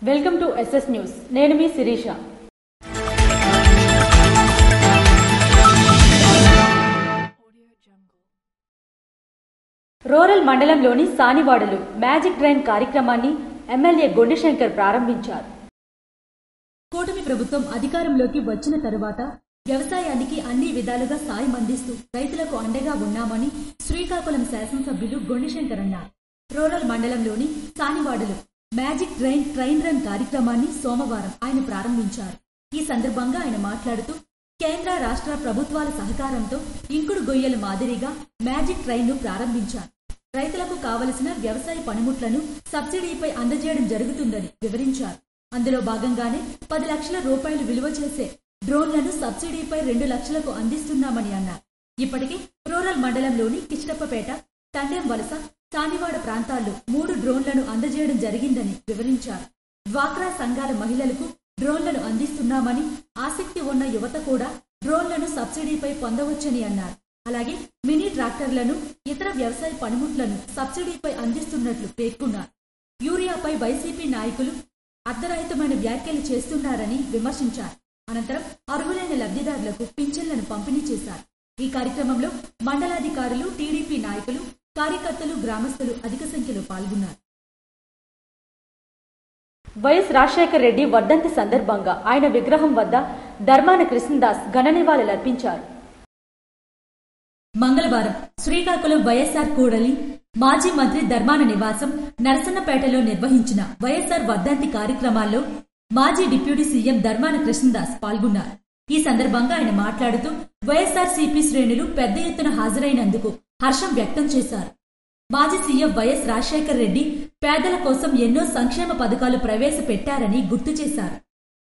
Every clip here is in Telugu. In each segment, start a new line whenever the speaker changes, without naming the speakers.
Welcome to SS news. నేను మీ శిరీష. రూరల్ మండలంలోని సానివాడలో మ్యాజిక్ ట్రైన్ కార్యక్రమాన్ని ఎమ్మెల్యే గొండిశంకర్ ప్రారంభించారు. కూటమి ప్రభుత్వం అధికారంలోకి వచ్చిన తరువాత వ్యవసాయానికి అన్ని విధాలుగా సాయం అందిస్తూ రైతులకు అండగా ఉన్నామని శ్రీకాకుళం శాసనసభ్యులు గొండిశంకర్ అన్నారు. రూరల్ మండలంలోని సానివాడలో మ్యాజిక్ ట్రైన్ రన్ కార్యక్రమాన్ని సోమవారం ఆయన ప్రారంభించారు. ఈ సందర్భంగా ఆయన మాట్లాడుతూ కేంద్ర రాష్ట్ర ప్రభుత్వాల సహకారంతో ఇంకుడు గొయ్యల మాదిరిగా మ్యాజిక్ ట్రైన్ ను ప్రారంభించారు. రైతులకు కావలసిన వ్యవసాయ పనిముట్లను సబ్సిడీపై అందజేయడం జరుగుతుందని వివరించారు. అందులో భాగంగానే 10 లక్షల రూపాయలు విలువ చేసే డ్రోన్లను సబ్సిడీపై 2 లక్షలకు అందిస్తున్నామని అన్నారు. ఇప్పటికే రూరల్ మండలంలోని కిష్టప్పపేట, తండెం వలస, సానివాడ ప్రాంతాల్లో 3 డ్రోన్లను అందజేయడం జరిగిందని వివరించారు. డ్వాక్రా సంఘాల మహిళలకు డ్రోన్లను అందిస్తున్నామని, ఆసక్తి ఉన్న యువత కూడా డ్రోన్లను సబ్సిడీపై పొందవచ్చని అన్నారు. అలాగే మినీ ట్రాక్టర్లను, ఇతర వ్యవసాయ పనిముట్లను సబ్సిడీపై అందిస్తున్నట్లు పేర్కొన్నారు. యూరియాపై వైసీపీ నాయకులు అర్ధరహితమైన వ్యాఖ్యలు చేస్తున్నారని విమర్శించారు. అనంతరం అర్హులైన లబ్ధిదారులకు పింఛన్లను పంపిణీ చేశారు. ఈ కార్యక్రమంలో మండలాధికారులు, టీడీపీ నాయకులు, కార్యకర్తలు, గ్రామస్తులు అధిక సంఖ్యలో పాల్గొన్నారు. వైఎస్ రాజశేఖర రెడ్డి వర్ధంతి సందర్భంగా ఆయన విగ్రహం వద్ద ధర్మాన కృష్ణదాస్ ఘన నివాళులర్పించారు. మంగళవారం శ్రీకాకుళం వైఎస్ఆర్ కూడలి మాజీ మంత్రి ధర్మాన నివాసం నరసన్నపేటలో నిర్వహించిన వైఎస్ఆర్ వర్ధంతి కార్యక్రమాల్లో మాజీ డిప్యూటీ సీఎం ధర్మాన కృష్ణదాస్ పాల్గొన్నారు. ఈ సందర్భంగా ఆయన మాట్లాడుతూ వైఎస్ఆర్సీపీ శ్రేణులు పెద్ద ఎత్తున హాజరైనందుకు హర్షం వ్యక్తం చేశారు. మాజీ సీఎం వైఎస్ రాజశేఖర రెడ్డి పేదల కోసం ఎన్నో సంక్షేమ పథకాలు ప్రవేశపెట్టారని గుర్తు చేశారు.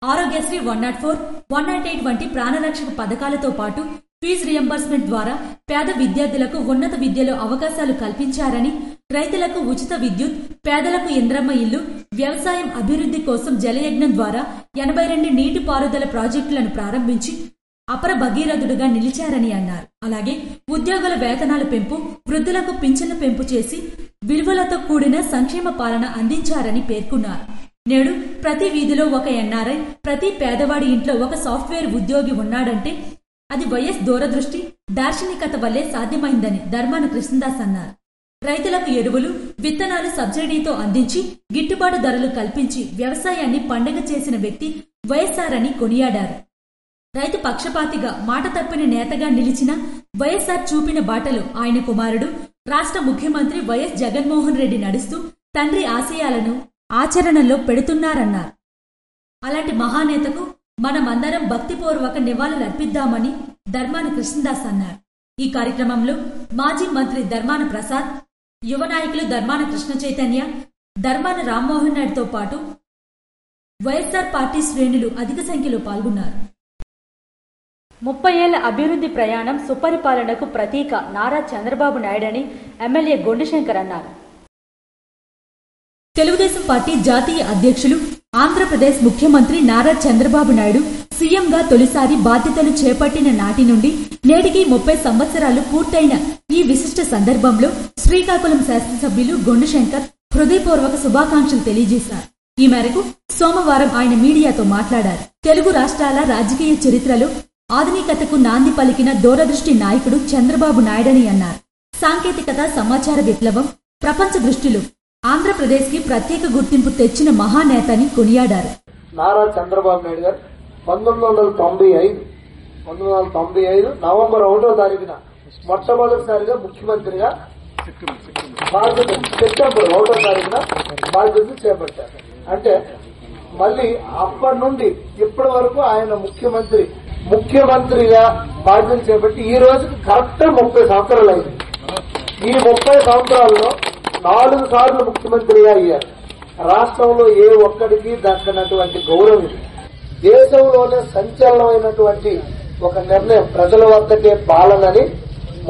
ఆరోగ్యశ్రీ 104, 198 వంటి ప్రాణరక్షక పథకాలతో పాటు ఫీజు రియంబర్స్మెంట్ ద్వారా పేద విద్యార్థులకు ఉన్నత విద్యలో అవకాశాలు కల్పించారని, రైతులకు ఉచిత విద్యుత్, పేదలకు ఇంద్రమ్మ ఇల్లు, వ్యవసాయం అభివృద్ధి కోసం జలయజ్ఞం ద్వారా 82 నీటిపారుదల ప్రాజెక్టులను ప్రారంభించి అపర భగీరథుడుగా నిలిచారని అన్నారు. అలాగే ఉద్యోగుల వేతనాల పెంపు, వృద్ధులకు పింఛన్ల పెంపు చేసి విలువలతో కూడిన సంక్షేమ పాలన అందించారని పేర్కొన్నారు. నేడు ప్రతి వీధిలో ఒక ఎన్ఆర్ఐ, ప్రతి పేదవాడి ఇంట్లో ఒక సాఫ్ట్వేర్ ఉద్యోగి ఉన్నాడంటే అది వైఎస్ దూరదృష్టి, దార్శనికత వల్లే సాధ్యమైందని ధర్మాన కృష్ణదాస్ అన్నారు. రైతులకు ఎరువులు, విత్తనాలు సబ్సిడీతో అందించి గిట్టుబాటు ధరలు కల్పించి వ్యవసాయాన్ని పండగ చేసిన వ్యక్తి వైఎస్ఆర్ అని కొనియాడారు. రైతు పక్షపాతిగా, మాట తప్పిన నేతగా నిలిచిన వైఎస్ఆర్ చూపిన బాటలో ఆయన కుమారుడు రాష్ట్ర ముఖ్యమంత్రి వైఎస్ జగన్మోహన్ రెడ్డి నడుస్తూ తండ్రి ఆశయాలను ఆచరణలో పెడుతున్నారన్నారు. అలాంటి మహానేతకు మనమందరం భక్తిపూర్వక నివాళులర్పిద్దామని ధర్మాన కృష్ణదాస్ అన్నారు. ఈ కార్యక్రమంలో మాజీ మంత్రి ధర్మాన ప్రసాద్, యువ నాయకులు ధర్మాన కృష్ణ చైతన్య, ధర్మాన రామ్మోహన్ నాయుడుతో పాటు వైఎస్ఆర్ పార్టీ శ్రేణులు అధిక సంఖ్యలో పాల్గొన్నారు. 30 ఏళ్ల అభివృద్ధి ప్రయాణం సుపరిపాలనకు ప్రతీక నారా చంద్రబాబు నాయుడని ఎమ్మెల్యే గొండిశంకర్ అన్నారు. తెలుగుదేశం పార్టీ జాతీయ అధ్యక్షులు, ఆంధ్రప్రదేశ్ ముఖ్యమంత్రి నారా చంద్రబాబు నాయుడు సీఎంగా తొలిసారి బాధ్యతలు చేపట్టిన నాటి నుండి నేటికి 30 సంవత్సరాలు పూర్తయిన ఈ విశిష్ట సందర్భంలో శ్రీకాకుళం శాసనసభ్యులు గొండిశంకర్ హృదయపూర్వక శుభాకాంక్షలు తెలియజేశారు. ఈ మేరకు సోమవారం ఆయన మీడియాతో మాట్లాడారు. తెలుగు రాష్ట్రాల రాజకీయ చరిత్రలో ఆధునికతకు నాంది పలికిన దూరదృష్టి నాయకుడు చంద్రబాబు నాయుడని అన్నారు. సాంకేతికత, సమాచార విప్లవం ప్రపంచ దృష్టిలో ఆంధ్రప్రదేశ్ కి ప్రత్యేక గుర్తింపు తెచ్చిన మహానేతని కొనియాడారు.
నారా చంద్రబాబు నాయుడు గారు 1995 నవంబర్ 1వ తారీఖున మొట్టమొదటిసారిగా ముఖ్యమంత్రిగా సెప్టెంబర్ 1వ తారీఖున బాధ్యతలు చేపట్టారు. అంటే మళ్ళీ అప్పటి నుండి ఇప్పటి వరకు ఆయన ముఖ్యమంత్రిగా బాధ్యతలు చేపట్టి ఈ రోజుకి కరెక్ట్ 30 సంవత్సరాలు అయింది. ఈ 30 సంవత్సరాల్లో 4 సార్లు ముఖ్యమంత్రిగా అయ్యారు. రాష్ట్రంలో ఏ ఒక్కడికి దక్కనటువంటి గౌరవం ఇది. దేశంలోనే సంచలనమైనటువంటి ఒక నిర్ణయం, ప్రజల వద్దకే పాలనని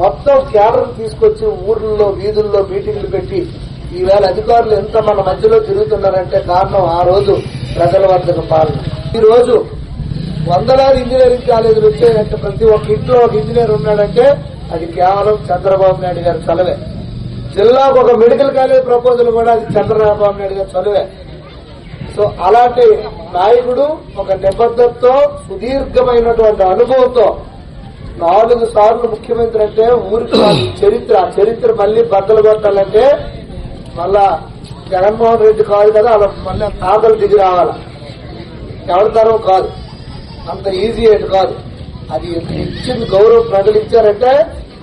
మొత్తం కేడర్ తీసుకొచ్చి ఊర్లలో, వీధుల్లో మీటింగ్లు పెట్టి ఈవేళ అధికారులు ఎంత మన మధ్యలో తిరుగుతున్నారంటే కారణం ఆ రోజు ప్రజల వద్దకు పాలన. ఈ రోజు వందలాది ఇంజనీరింగ్ కాలేజీలు వచ్చాయంటే ప్రతి ఒక్క ఇంట్లో ఒక ఇంజనీర్ ఉన్నాడంటే అది కేవలం చంద్రబాబు నాయుడు గారి చలవే. జిల్లాకు ఒక మెడికల్ కాలేజ్ ప్రపోజల్ కూడా అది చంద్రబాబు నాయుడు గారి చలవే. సో అలాంటి నాయకుడు ఒక నిబద్ధతతో సుదీర్ఘమైనటువంటి అనుభవంతో 4 సార్లు ముఖ్యమంత్రి అంటే ఊరికి చరిత్ర మళ్ళీ బద్దలు కొట్టాలంటే మళ్ళా జగన్మోహన్ రెడ్డి కాదు కదా, అలా మళ్ళీ తాతలు దిగి రావాలా, ఎవరి తరం కాదు, అంత ఈజీ ఎటు కాదు. అది ఇచ్చింది గౌరవం ప్రజలు ఇచ్చారంటే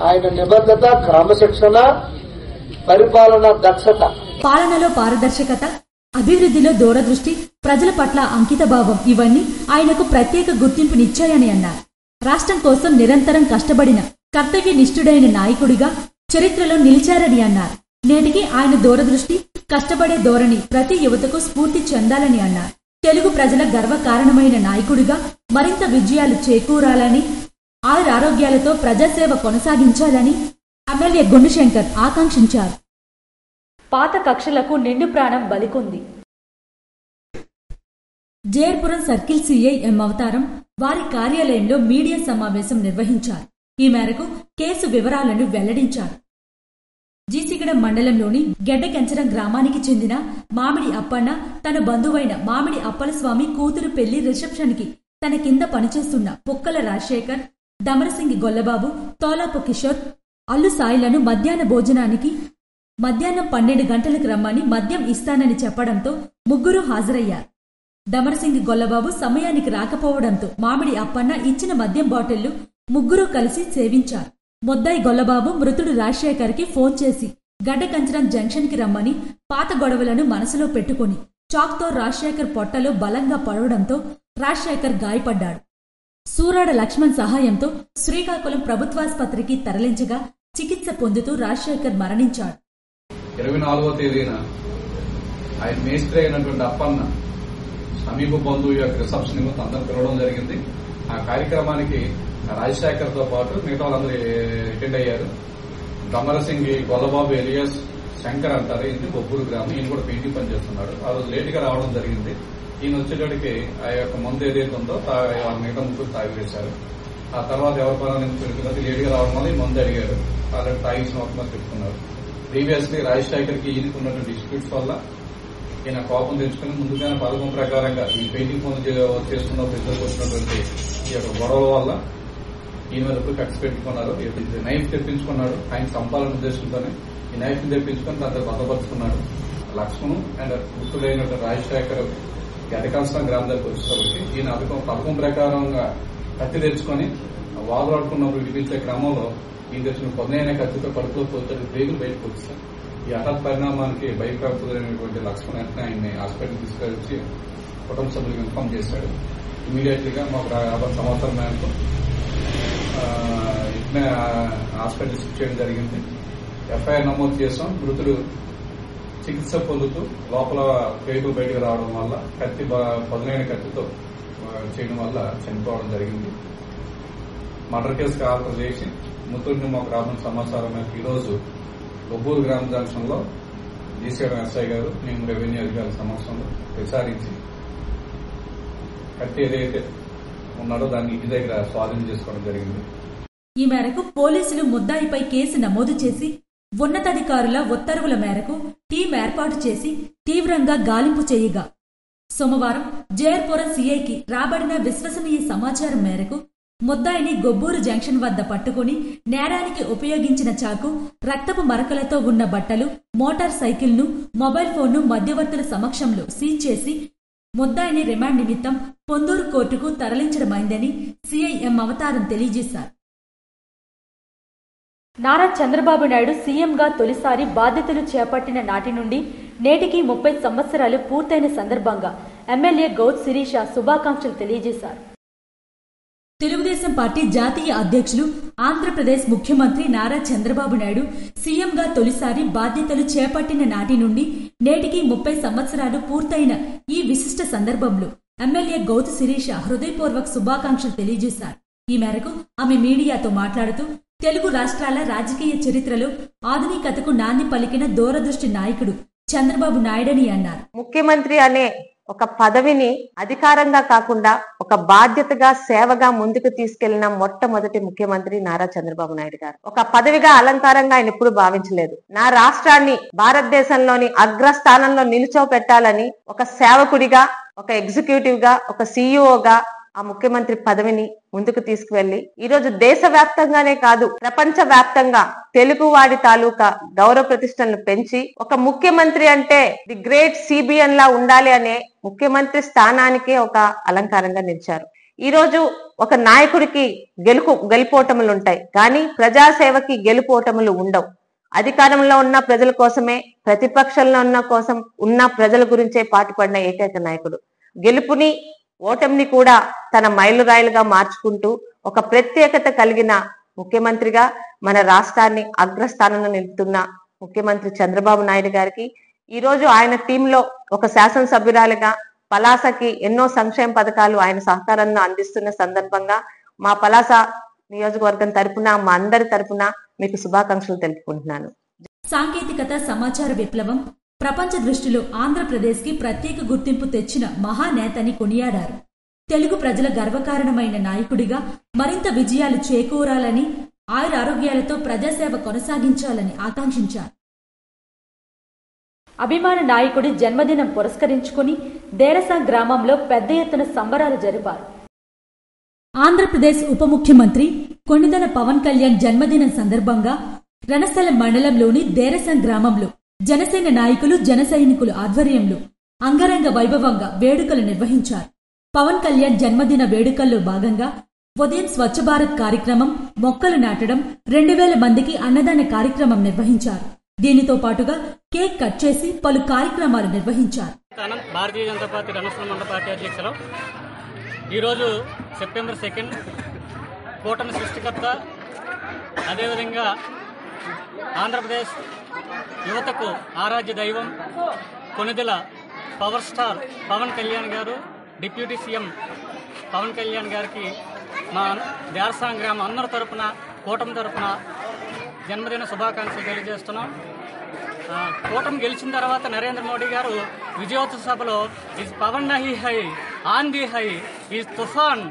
ఆయన నిబద్ధత, క్రమశిక్షణ, పరిపాలన దక్షత.
పాలనలో పారదర్శకత, అభివృద్ధిలో దూరదృష్టి, ప్రజల పట్ల అంకితభావం ఇవన్నీ ఆయనకు ప్రత్యేక గుర్తింపునిచ్చాయని అన్నారు. రాష్ట్రం కోసం నిరంతరం కష్టపడిన కర్తవ్యనిష్ఠుడైన నాయకుడిగా చరిత్రలో నిలిచారని అన్నారు. నేటికి ఆయన దూరదృష్టి, కష్టపడే ధోరణి ప్రతి యువతకు స్ఫూర్తి చెందాలని అన్నారు. తెలుగు ప్రజల గర్వకారణమైన నాయకుడిగా మరింత విజయాలు చేకూరాలని, ఆరోగ్యాలతో ప్రజాసేవ కొనసాగించాలని ఎమ్మెల్యే గుండుశంకర్ ఆకాంక్షించారు. పాత కక్షలకు నిండు ప్రాణం బలికొంది. జేర్పురం సర్కిల్ సీఐ ఎం అవతారం వారి కార్యాలయంలో మీడియా సమావేశం నిర్వహించారు. ఈ మేరకు కేసు వివరాలను వెల్లడించారు. జీసిగడ మండలంలోని గెడ్డకెంచరం గ్రామానికి చెందిన మామిడి అప్పన్న తన బంధువైన మామిడి అప్పలస్వామి కూతురు పెళ్లి రిసెప్షన్ కి తన కింద పనిచేస్తున్న పుక్కల రాజశేఖర్, దమరసింగి గొల్లబాబు, తోలాపు కిషోర్, అల్లు సాయిలను మధ్యాహ్న భోజనానికి మధ్యాహ్నం 12 గంటలకు రమ్మని మద్యం ఇస్తానని చెప్పడంతో ముగ్గురు హాజరయ్యారు. దమరసింగి గొల్లబాబు సమయానికి రాకపోవడంతో మామిడి అప్పన్న ఇచ్చిన మద్యం బాటిళ్లు ముగ్గురు కలిసి సేవించారు. మొద్దాయి గొల్లబాబు మృతుడు రాజశేఖర్ కి ఫోన్ చేసి గడ్డకంచరం జంక్షన్ కి రమ్మని పాత గొడవలను మనసులో పెట్టుకుని చాక్తో రాజశేఖర్ పొట్టలో బలంగా పడవడంతో రాజశేఖర్ గాయపడ్డాడు. సూరాడ లక్ష్మణ్ సహాయంతో శ్రీకాకుళం ప్రభుత్వాసుపత్రికి తరలించగా చికిత్స పొందుతూ రాజశేఖర్ మరణించాడు.
24వ తేదీన ఆయన మేస్త్రి అయినటువంటి అప్పన్న సమీప బంధువు యొక్క రిసెప్షన్ నిమిత్తం అందరూ పిలవడం జరిగింది. ఆ కార్యక్రమానికి రాజశేఖర్ తో పాటు మిగతా వాళ్ళందరూ అటెండ్ అయ్యారు. దమరసింగి గొల్లబాబు ఎలియాస్ శంకర్ అంటారు, ఇది బొబ్బూరు గ్రామం. ఈయన కూడా పెయింటింగ్ పని చేస్తున్నాడు. ఆ రోజు లేటుగా రావడం జరిగింది. ఈయన వచ్చేటడికి ఆ యొక్క మందు ఏదైతే ఉందో మిగతా ముగ్గురు తాగి వేశారు. ఆ తర్వాత ఎవరి పని పెరుగుతున్నది లేటుగా రావడం వల్ల ఈ మందు అడిగారు. ఆల్రెడీ తాగిసిన ఒక చెప్తున్నారు. ప్రీవియస్లీ రాజశేఖర్ కి ఈయనకు ఉన్నటువంటి డిస్ప్యూట్స్ వల్ల ఈయన కోపం తెచ్చుకుని ముందుగానే పథకం ప్రకారంగా ఈ పెయింటింగ్ పనులు చేస్తున్నప్పుడు ఇద్దరు వచ్చినటువంటి ఈ యొక్క గొడవల వల్ల ఈయన మీద కట్స్ పెట్టుకున్నారు. నైఫ్ తెప్పించుకున్నాడు. ఆయన చంపాలనే ఉద్దేశంతోనే ఈ నైఫ్ ని తెప్పించుకుని దాంతో భద్రపరుచుకున్నాడు. లక్ష్మణ్ అండ్ మృతుడైనటువంటి రాజశేఖర్ గడ్డకంచరం గ్రామం దగ్గరికి వచ్చేసరికి ఈయన పథకం ప్రకారంగా కత్తి తెచ్చుకొని వాదులాడుకున్నప్పుడు విడిపించే క్రమంలో ఈయన తెచ్చిన పొందైన కత్తితో కడుపులో పోతే పేగులు బయటకు వచ్చారు. ఈ హఠాత్ పరిణామానికి భయప్రాప్తులైనటువంటి లక్ష్మణ్ వెంటనే ఆయన్ని హాస్పిటల్ తీసుకొచ్చి కుటుంబ సభ్యులకు ఇన్ఫార్మ్ చేశాడు. ఇమీడియట్లీగా మాకు సంవత్సరం మేరకు ఇట్నే హాస్పిటల్ షిఫ్ట్ చేయడం జరిగింది. ఎఫ్ఐఆర్ నమోదు చేసాం. మృతుడు చికిత్స పొందుతూ లోపల పేగులు బయటకు రావడం వల్ల పదునైన కత్తితో చేయడం వల్ల చనిపోవడం జరిగింది. మర్డర్ కేసుకు ఆర్డర్ చేసి మృతుడిని మాకు రాబడిన సమాచారం మేరకు ఈరోజు బొబ్బూరు గ్రామ జంక్షన్ లో జీసీఎం ఎస్ఐ గారు మేము రెవెన్యూ అధికారుల సమక్షంలో విచారించి కత్తి ఏదైతే ఉన్నాడో దాన్ని ఇంటి దగ్గర స్వాధీనం చేసుకోవడం జరిగింది.
ఈ మేరకు పోలీసులు ముద్దాయిపై కేసు నమోదు చేసి ఉన్నతాధికారుల ఉత్తర్వుల మేరకు టీం ఏర్పాటు చేసి తీవ్రంగా గాలింపు చేయగా సోమవారం జేర్పురం సీఐకి రాబడిన విశ్వసనీయ సమాచారం మేరకు ముద్దాయిని గొబ్బూరు జంక్షన్ వద్ద పట్టుకుని నేరానికి ఉపయోగించిన చాకు, రక్తపు మరకలతో ఉన్న బట్టలు, మోటార్ సైకిల్ను, మొబైల్ ఫోన్ను మధ్యవర్తుల సమక్షంలో సీజ్ చేసి ముద్దాయిని రిమాండ్ నిమిత్తం పొందూరు కోర్టుకు తరలించడమైందని సీఐఎం అవతారం తెలియజేశారు. నారా చంద్రబాబు నాయుడు సీఎంగా తొలిసారి బాధ్యతలు చేపట్టిన నాటి నుండి నేటికి 30 సంవత్సరాలు పూర్తయిన సందర్భంగా ఎమ్మెల్యే గౌత్ శిరీష శుభాకాంక్షలు తెలియజేశారు. తెలుగుదేశం పార్టీ జాతీయ అధ్యక్షులు, ఆంధ్రప్రదేశ్ ముఖ్యమంత్రి నారా చంద్రబాబు నాయుడు సీఎంగా తొలిసారి బాధ్యతలు చేపట్టిన నాటి నుండి నేటికి 30 సంవత్సరాలు పూర్తయిన ఈ విశిష్ట సందర్భంలో ఎమ్మెల్యే గౌత్ శిరీష హృదయపూర్వక శుభాకాంక్షలు తెలియజేశారు. ఈ మేరకు ఆమె మీడియాతో మాట్లాడుతూ తెలుగు రాష్ట్రాల రాజకీయ చరిత్రలో ఆధునికతకు నాంది పలికిన దూరదృష్టి నాయకుడు చంద్రబాబు నాయుడని అన్నారు.
ముఖ్యమంత్రి అనే ఒక పదవిని అధికారంగా కాకుండా ఒక బాధ్యతగా సేవగా ముందుకు తీసుకెళ్లిన మొట్టమొదటి ముఖ్యమంత్రి నారా చంద్రబాబు నాయుడు గారు. ఒక పదవిగా అలంకారంగా ఆయన ఎప్పుడు భావించలేదు. నా రాష్ట్రాన్ని భారతదేశంలోని అగ్రస్థానంలో నిలుచోపెట్టాలని ఒక సేవకుడిగా, ఒక ఎగ్జిక్యూటివ్ గా, ఒక సిఇఓగా ఆ ముఖ్యమంత్రి పదవిని ముందుకు తీసుకువెళ్లి ఈరోజు దేశవ్యాప్తంగానే కాదు ప్రపంచ వ్యాప్తంగా తెలుగువాడి తాలూకా గౌరవ ప్రతిష్టలను పెంచి ఒక ముఖ్యమంత్రి అంటే ది గ్రేట్ సిబిఎన్ లా ఉండాలి అనే ముఖ్యమంత్రి స్థానానికే ఒక అలంకారంగా నిలిచారు. ఈ రోజు ఒక నాయకుడికి గెలుపోటములు ఉంటాయి, కానీ ప్రజాసేవకి గెలుపోటములు ఉండవు. అధికారంలో ఉన్న ప్రజల కోసమే, ప్రతిపక్షంలో ఉన్న ప్రజల గురించే పాటుపడిన ఏకైక నాయకుడు. గెలుపుని ఓటమిని కూడా తన మైలురాయిలుగా మార్చుకుంటూ ఒక ప్రత్యేకత కలిగిన ముఖ్యమంత్రిగా మన రాష్ట్రాన్ని అగ్రస్థానంలో నిలుపుతున్న ముఖ్యమంత్రి చంద్రబాబు నాయుడు గారికి ఈ రోజు ఆయన టీంలో ఒక శాసనసభ్యురాలుగా పలాసకి ఎన్నో సంక్షేమ పథకాలు ఆయన సహకారంలో అందిస్తున్న సందర్భంగా మా పలాస నియోజకవర్గం తరపున, మా అందరి తరపున మీకు శుభాకాంక్షలు తెలుపుకుంటున్నాను.
సాంకేతికత, సమాచార విప్లవం ప్రపంచ దృష్టిలో ఆంధ్రప్రదేశ్కి ప్రత్యేక గుర్తింపు తెచ్చిన మహానేతని కొనియాడారు. తెలుగు ప్రజల గర్వకారణమైన నాయకుడిగా మరింత విజయాలు చేకూరాలని, ఆయురారోగ్యాలతో ప్రజాసేవ కొనసాగించాలని ఆకాంక్షించారు. అభిమాన నాయకుడి జన్మదినం పురస్కరించుకుని దేరసా గ్రామంలో పెద్ద ఎత్తున సంబరాలు జరిపారు. ఆంధ్రప్రదేశ్ ఉప ముఖ్యమంత్రి కొణిదెల పవన్ కళ్యాణ్ జన్మదినం సందర్భంగా రణస్థలం మండలంలోని దేరసా గ్రామంలో జనసేన నాయకులు, జన సైనికులు ఆధ్వర్యంలో అంగరంగ వైభవంగా వేడుకలు నిర్వహించారు. పవన్ కళ్యాణ్ జన్మదిన వేడుకల్లో భాగంగా ఉదయం స్వచ్ఛ భారత్ కార్యక్రమం, మొక్కలు నాటడం, 2000 మందికి అన్నదాన కార్యక్రమం నిర్వహించారు. దీనితో పాటుగా కేక్ కట్ చేసి పలు కార్యక్రమాలు నిర్వహించారు.
భారతీయ జనతా పార్టీ రణస్థలం మండల పార్టీ అధ్యక్షులు ఈరోజు సెప్టెంబర్ 2 కూటమి సృష్టికర్త, అదేవిధంగా ఆంధ్రప్రదేశ్ యువతకు ఆరాధ్య దైవం కొణిదెల పవర్ స్టార్ పవన్ కళ్యాణ్ గారు, డిప్యూటీ సీఎం పవన్ కళ్యాణ్ గారికి మా దేరసా గ్రామం అందరి తరపున, కూటమి తరపున జన్మదిన శుభాకాంక్షలు తెలియజేస్తున్నాం. కూటమి గెలిచిన తర్వాత నరేంద్ర మోడీ గారు విజయోత్సవ సభలో ఈజ్ పవన్ నహీ హై ఆన్ ది హై ఈజ్ తుఫాన్,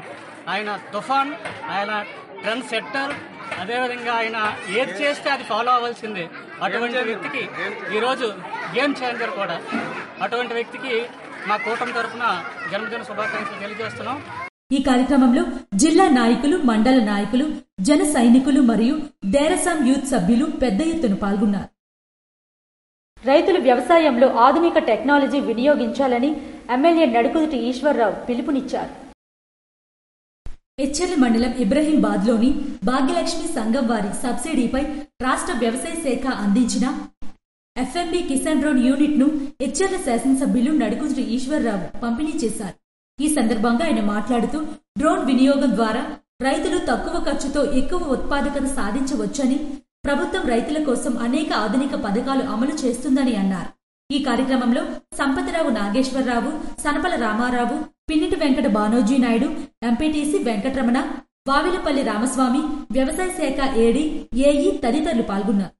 ఆయన ట్రెండ్ సెట్టర్, అదేవిధంగా ఆయన ఏది చేస్తే అది ఫాలో అవ్వాల్సిందే. అటువంటి వ్యక్తికి ఈరోజు గేమ్ చేంజర్ కూడా. అటువంటి వ్యక్తికి మా కూటమి తరఫున జన్మదిన శుభాకాంక్షలు తెలియజేస్తున్నాం.
ఈ కార్యక్రమంలో జిల్లా నాయకులు, మండల నాయకులు, జన సైనికులు మరియు దేరసాం యూత్ సభ్యులు పెద్ద ఎత్తున పాల్గొన్నారు. రైతులు వ్యవసాయంలో ఆధునిక టెక్నాలజీ వినియోగించాలని ఎమ్మెల్యే నడుకుదుటి ఈశ్వర్రావు పిలుపునిచ్చారు. ఎచ్చెర్ల మండలం ఇబ్రహీంబాద్లోని భాగ్యలక్ష్మి సంఘం వారి సబ్సిడీపై రాష్ట్ర వ్యవసాయ శాఖ అందించిన ఎఫ్ఎంబి కిసాన్ డ్రోన్ యూనిట్ ను ఎచ్చెర్ల శాసనసభ్యులు నడుకుదుటి ఈశ్వర్రావు పంపిణీ చేశారు. ఈ సందర్భంగా ఆయన మాట్లాడుతూ డ్రోన్ వినియోగం ద్వారా రైతులు తక్కువ ఖర్చుతో ఎక్కువ ఉత్పాదకత సాధించవచ్చని, ప్రభుత్వం రైతుల కోసం అనేక ఆధునిక పథకాలు అమలు చేస్తుందని అన్నారు. ఈ కార్యక్రమంలో సంపతరావు నాగేశ్వరరావు, సనపల రామారావు, పిన్నిటి వెంకట బానోజీ నాయుడు, ఎంపీటీసీ వెంకటరమణ, వావిలపల్లి రామస్వామి, వ్యవసాయ శాఖ ఏడీ, ఏఈ తదితరులు పాల్గొన్నారు.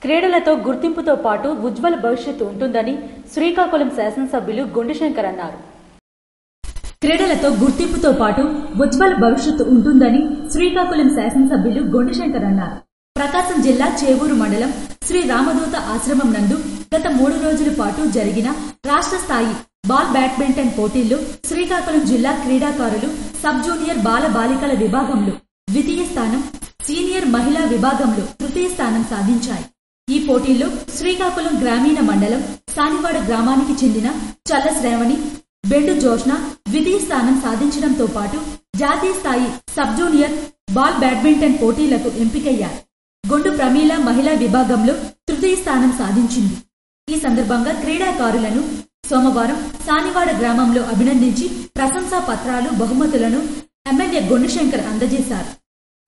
క్రీడలతో గుర్తింపుతో పాటు ఉజ్వల భవిష్యత్తు ఉంటుందని శ్రీకాకుళం శాసనసభ్యులు గుండెశంకర్ అన్నారు. క్రీడలతో గుర్తింపుతో పాటు ఉజ్వల భవిష్యత్తు ఉంటుందని శ్రీకాకుళం శాసనసభ్యులు గుండెశంకర్ అన్నారు. ప్రకాశం జిల్లా చేవూరు మండలం శ్రీ రామదూత ఆశ్రమం నందు గత 3 రోజుల పాటు జరిగిన రాష్ట్ర స్థాయి బాల్ బ్యాడ్మింటన్ పోటీల్లో శ్రీకాకుళం జిల్లా క్రీడాకారులు సబ్ జూనియర్ బాల బాలికల విభాగంలో ద్వితీయ స్థానం, సీనియర్ మహిళా విభాగంలో తృతీయ స్థానం సాధించాయి. ఈ పోటీల్లో శ్రీకాకుళం గ్రామీణ మండలం సానివాడ గ్రామానికి చెందిన చల్ల శ్రావణి, బెండు జోష్న ద్వితీయ స్థానం సాధించడంతో పాటు జాతీయ స్థాయి సబ్ జూనియర్ బాల్ బ్యాడ్మింటన్ పోటీలకు ఎంపికయ్యారు. గొండు ప్రమీల మహిళా విభాగంలో తృతీయ స్థానం సాధించింది. ఈ సందర్భంగా క్రీడాకారులను సోమవారం సానివాడ గ్రామంలో అభినందించి ప్రశంసా పత్రాలు, బహుమతులను ఎమ్మెల్యే గుండెశంకర్ అందజేశారు.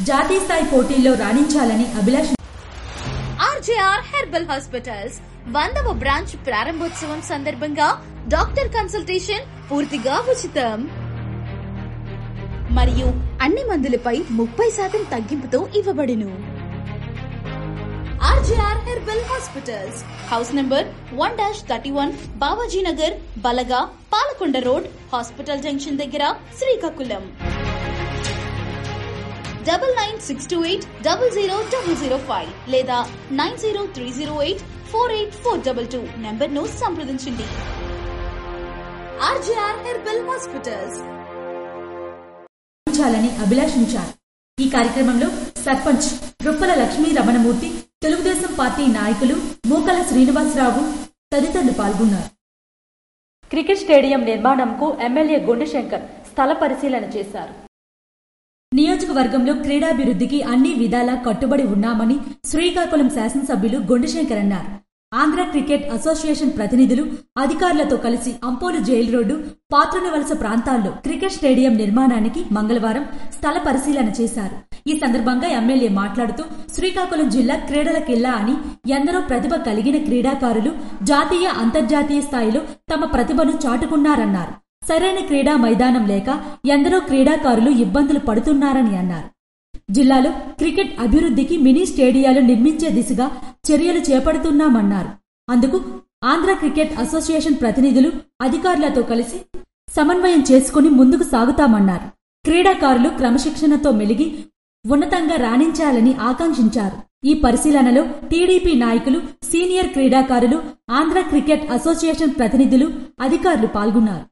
జాతీయ స్థాయి పోటీల్లో రాణించాలని అభిలాష.
ఆర్జేఆర్ హెర్బల్ హాస్పిటల్స్ 100వ బ్రాంచ్ ప్రారంభోత్సవం సందర్భంగా డాక్టర్ కన్సల్టేషన్ పూర్తిగా ఉచితం మరియు అన్ని మందులపై 30% తగ్గింపుతో ఇవ్వబడును. RJR Herbal Hospitals, House number 1-31, Babaji Nagar, Balaga, Palakonda Road, Hospital Junction దగ్గర శ్రీకాకుళం. 9962800005 లేదా 9030848422 నంబర్ను సంప్రదించండి. RJR Herbal Hospitals
చాలని అభిలాషించారు. ఈ కార్యక్రమంలో సర్పంచ్ రుప్పల లక్ష్మీ రమణమూర్తి, తెలుగుదేశం పార్టీ నాయకులు మూకల శ్రీనివాసరావు తదితరులు పాల్గొన్నారు. క్రికెట్ స్టేడియం నిర్మాణంకు ఎమ్మెల్యే గుండెశంకర్ స్థల పరిశీలన చేశారు. నియోజకవర్గంలో క్రీడాభివృద్ధికి అన్ని విధాలా కట్టుబడి ఉన్నామని శ్రీకాకుళం శాసనసభ్యులు గుండెశంకర్ అన్నారు. ఆంధ్ర క్రికెట్ అసోసియేషన్ ప్రతినిధులు అధికారులతో కలిసి అంపోలు జైలు రోడ్డు, పాత్రునివలస ప్రాంతాల్లో క్రికెట్ స్టేడియం నిర్మాణానికి మంగళవారం స్థల పరిశీలన చేశారు. ఈ సందర్భంగా ఎమ్మెల్యే మాట్లాడుతూ శ్రీకాకుళం జిల్లా క్రీడల కిల్లా అని ఎందరో ప్రతిభ కలిగిన క్రీడాకారులు జాతీయ, అంతర్జాతీయ స్థాయిలో తమ ప్రతిభను చాటుకున్నారన్నారు. సరైన క్రీడా మైదానం లేక ఎందరో క్రీడాకారులు ఇబ్బందులు పడుతున్నారని అన్నారు. జిల్లాలో క్రికెట్ అభివృద్ధికి మినీ స్టేడియాలు నిర్మించే దిశగా చర్యలు చేపడుతున్నామన్నారు. అందుకు ఆంధ్ర క్రికెట్ అసోసియేషన్ ప్రతినిధులు అధికారులతో కలిసి సమన్వయం చేసుకుని ముందుకు సాగుతామన్నారు. క్రీడాకారులు క్రమశిక్షణతో మెలిగి ఉన్నతంగా రాణించాలని ఆకాంక్షించారు. ఈ పరిశీలనలో టీడీపీ నాయకులు, సీనియర్ క్రీడాకారులు, ఆంధ్ర క్రికెట్ అసోసియేషన్ ప్రతినిధులు, అధికారులు పాల్గొన్నారు.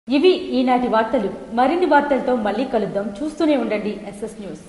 ఇవి ఈనాటి వార్తలు. మరిన్ని వార్తలతో మళ్ళీ కలుద్దాం. చూస్తూనే ఉండండి SS న్యూస్.